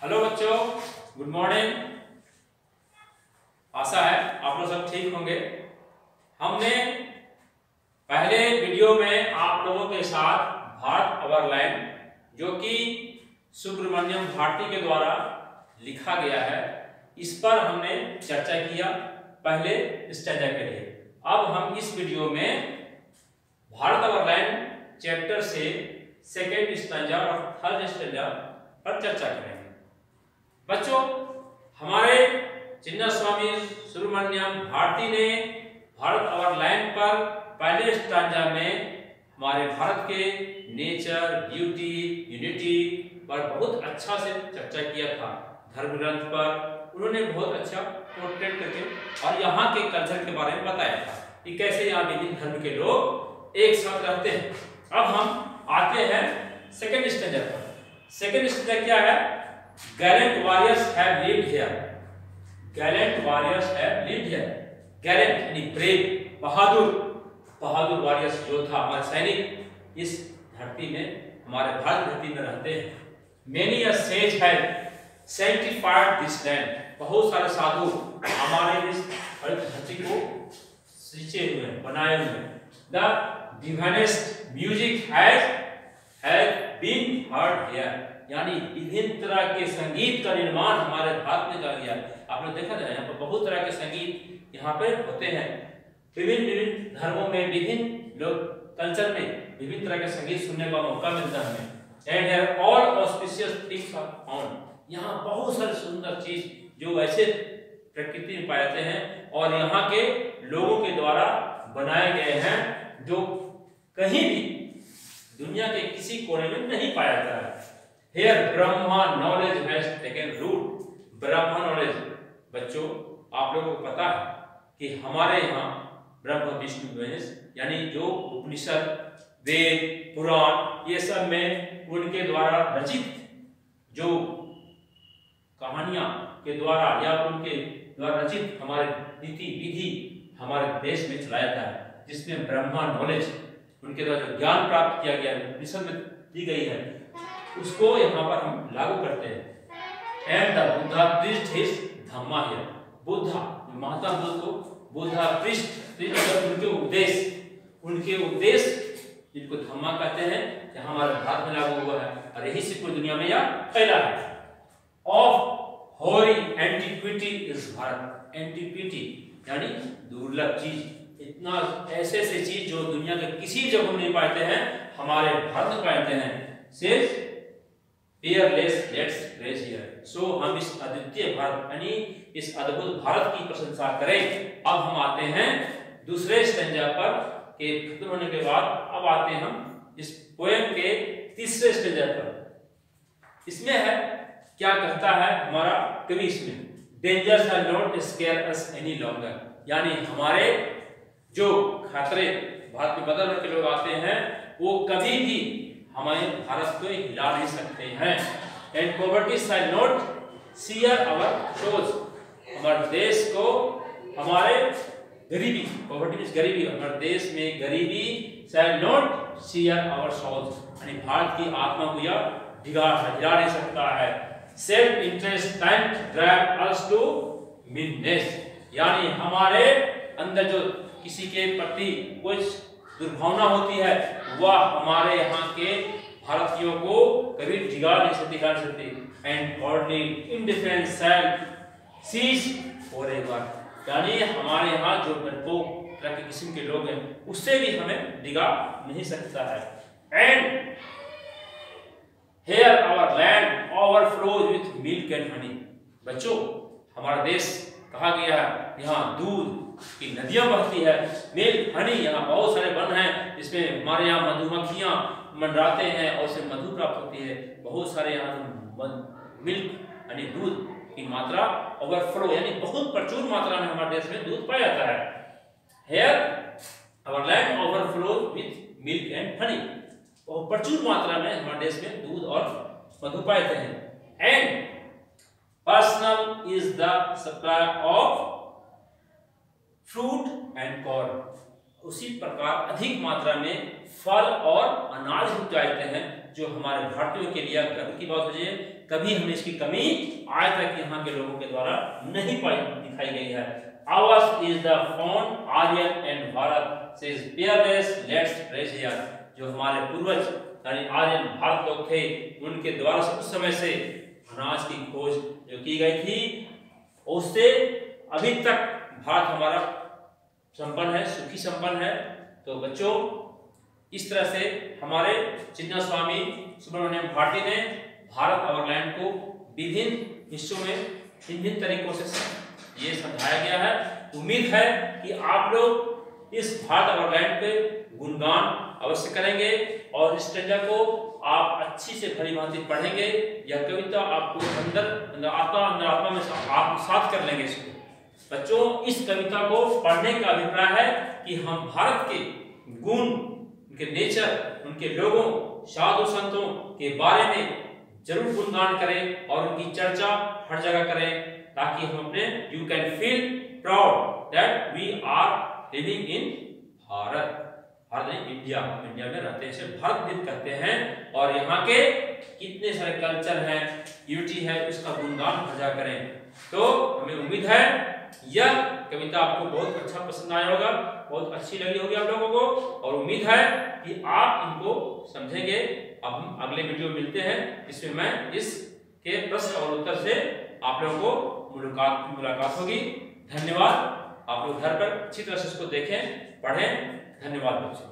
Hello बच्चों, good morning. आशा है आप लोग सब ठीक होंगे। हमने पहले वीडियो में आप लोगों के साथ भारत अवर लैंड, जो कि सुब्रमण्यम भारती के द्वारा लिखा गया है, इस पर हमने चर्चा किया पहले स्टैंजा के लिए। अब हम इस वीडियो में भारत अवर लैंड चैप्टर से सेकेंड स्टैंजा और थर्ड स्टैंजा पर चर्चा करेंगे। बच्चों, हमारे चिन्नास्वामी सुब्रमण्यम भारती ने भारत अवर लैंड पर पहले स्टैंजा में हमारे भारत के नेचर, ब्यूटी, यूनिटी पर बहुत अच्छा से चर्चा किया था। धर्म ग्रंथ पर उन्होंने बहुत अच्छा पोर्ट्रेट करके और यहाँ के कल्चर के बारे में बताया था कि कैसे यहाँ विभिन्न धर्म के लोग एक साथ रहते हैं। अब हम आते हैं सेकेंड स्टैंजा पर। सेकेंड स्टैंजा क्या है? Gallant warriors have lived here. Gallant warriors have lived here. Gallant यानी ब्रेव, बहादुर, बहादुर वॉरियर्स, योद्धा, हमारे सैनिक इस धरती में, हमारे भारत धरती में रहते हैं। Many a says have sanctified this land. बहुत सारे साधु हमारे इस धरती को सींचे हुए हैं, बनाए हुए हैं। The divinest music has been heard here. यानी विभिन्न तरह के संगीत का निर्माण हमारे भारत में कर गया। आपने देखा था यहाँ पर बहुत तरह के संगीत यहाँ पे होते हैं। विभिन्न विभिन्न धर्मों में, विभिन्न लोग कल्चर में विभिन्न तरह के संगीत सुनने का मौका मिलता है हमें। And here all auspicious things are found. यहाँ बहुत सारी सुंदर चीज जो ऐसे प्रकृति में पाए जाते हैं और यहाँ के लोगों के द्वारा बनाए गए हैं, जो कहीं भी दुनिया के किसी कोने में नहीं पाया जाता है। Here Brahma knowledge has taken root. Brahma knowledge, बच्चों आप लोगों को पता है कि हमारे यहाँ ब्रह्म विष्णु गणेश यानी जो उपनिषद, वेद, पुराण, ये सब में उनके द्वारा रचित जो कहानियां के द्वारा या उनके द्वारा रचित हमारे नीति विधि हमारे देश में चलाया जाता है, जिसमें ब्रह्मा नॉलेज उनके द्वारा जो ज्ञान प्राप्त किया गया है, उपनिषद में दी गई है, उसको यहाँ पर हम लागू करते हैं। And the Buddha priest his Dhamma here. Buddha, Mahatma Buddha को बुद्धा प्रीस्ट उनके उपदेश जिनको धम्मा कहते हैं, यहाँ हमारे भारत में लागू हुआ है और यही से पूरी दुनिया में यह फैला है। ऑफ होरी एंटिक्विटी इज भारत। एंटिक्विटी यानी दुर्लभ चीज, इतना ऐसे चीज जो दुनिया के किसी जगह में नहीं पाते हैं, हमारे भारत में पाते हैं। Says fearless let's praise here। सो हम इस अद्वितीय भारत यानी इस अद्भुत भारत की प्रशंसा करें। अब हम आते हैं दूसरे स्टैंजा पर के खत्म होने के बाद अब आते हैं हम इस पोएम के तीसरे स्टैंजा पर। इसमें है क्या कहता है हमारा कवि इसमें? Dangers are not scare us any longer. यानी हमारे जो खतरे भारत में बदल के लोग आते हैं, वो कभी भी हमारे भारत को हिला नहीं सकते हैं। And poverty shall not sear our शोज। हमारे देश को, हमारे गरीबी, पॉवर्टी मींस गरीबी, हमारे देश में गरीबी शैल नॉट सीयर आवर शोज, यानी भारत की आत्मा को यह हिला नहीं सकता है। Self interest can't drive us to meanness. यानी हमारे अंदर जो किसी के प्रति कुछ दुर्भावना होती है, वह हमारे यहाँ के भारतीयों को कभी दिखा नहीं सकती। And godly indifference shall cease forever. यानी हमारे यहाँ जो डरपोक तरह के किस्म के लोग हैं, उससे भी हमें दिखा नहीं सकता है। And here our land overflows with milk and honey. बच्चों, हमारा देश कहा गया है यहाँ दूध की नदियां बहती है, मिल्क हनी, यहाँ बहुत सारे वन हैं जिसमें हमारे यहाँ मधुमक्खियां मंडराते हैं और उससे मधु प्राप्त होती है। बहुत सारे यहाँ मिल्क यानी दूध की मात्रा ओवरफ्लो यानी बहुत प्रचुर मात्रा में हमारे देश में दूध पाया जाता है। Here our land overflows with milk and honey. बहुत प्रचुर मात्रा में हमारे देश में दूध और मधु पाए जाते हैं। And personal is the supply of fruit and corn. उसी प्रकार अधिक मात्रा में फल और अनाज उपजाते हैं जो हमारे भारतीयों के लिए गर्व की बात हो जाए, कभी हमें इसकी कमी आज तक यहाँ के लोगों के द्वारा नहीं दिखाई गई है। Ours is the found Aryan and Bharat says fearless, let's praise here। जो हमारे पूर्वज यानी आर्यन भारत लोग थे, उनके द्वारा से उस समय से अनाज की खोज जो की गई थी, उससे अभी तक भारत हमारा संपन्न है, सुखी संपन्न है। तो बच्चों, इस तरह से हमारे चिन्ना स्वामी सुब्रमण्यम भारती ने भारत अवरलैंड को विभिन्न हिस्सों में विभिन्न तरीकों से ये समझाया गया है। उम्मीद है कि आप लोग इस भारत अवरलैंड पे गुणगान अवश्य करेंगे और इस स्टेंजा को आप अच्छी से भली भांति पढ़ेंगे। यह कविता आपको अंदर आत्मा में आत्मसात कर लेंगे इसको। बच्चों, इस कविता को पढ़ने का अभिप्राय है कि हम भारत के गुण, उनके नेचर, उनके लोगों, साधु संतों के बारे में जरूर गुणगान करें और उनकी चर्चा हर जगह करें, ताकि हम अपने you can feel proud that we are living in Bharat. Bharat नहीं, इंडिया में रहते हैं, इसे भारत भी कहते हैं। और यहाँ के कितने सारे कल्चर हैं, ब्यूटी है, उसका गुणगान हर करें। तो हमें उम्मीद है यह कविता आपको बहुत अच्छा पसंद आया होगा, बहुत अच्छी लगी होगी आप लोगों को, और उम्मीद है कि आप इनको समझेंगे। अब हम अगले वीडियो मिलते हैं, जिसमें मैं इसके प्रश्न और उत्तर से आप लोगों को मुलाकात होगी। धन्यवाद। आप लोग घर पर अच्छी तरह से इसको देखें, पढ़ें। धन्यवाद बच्चों।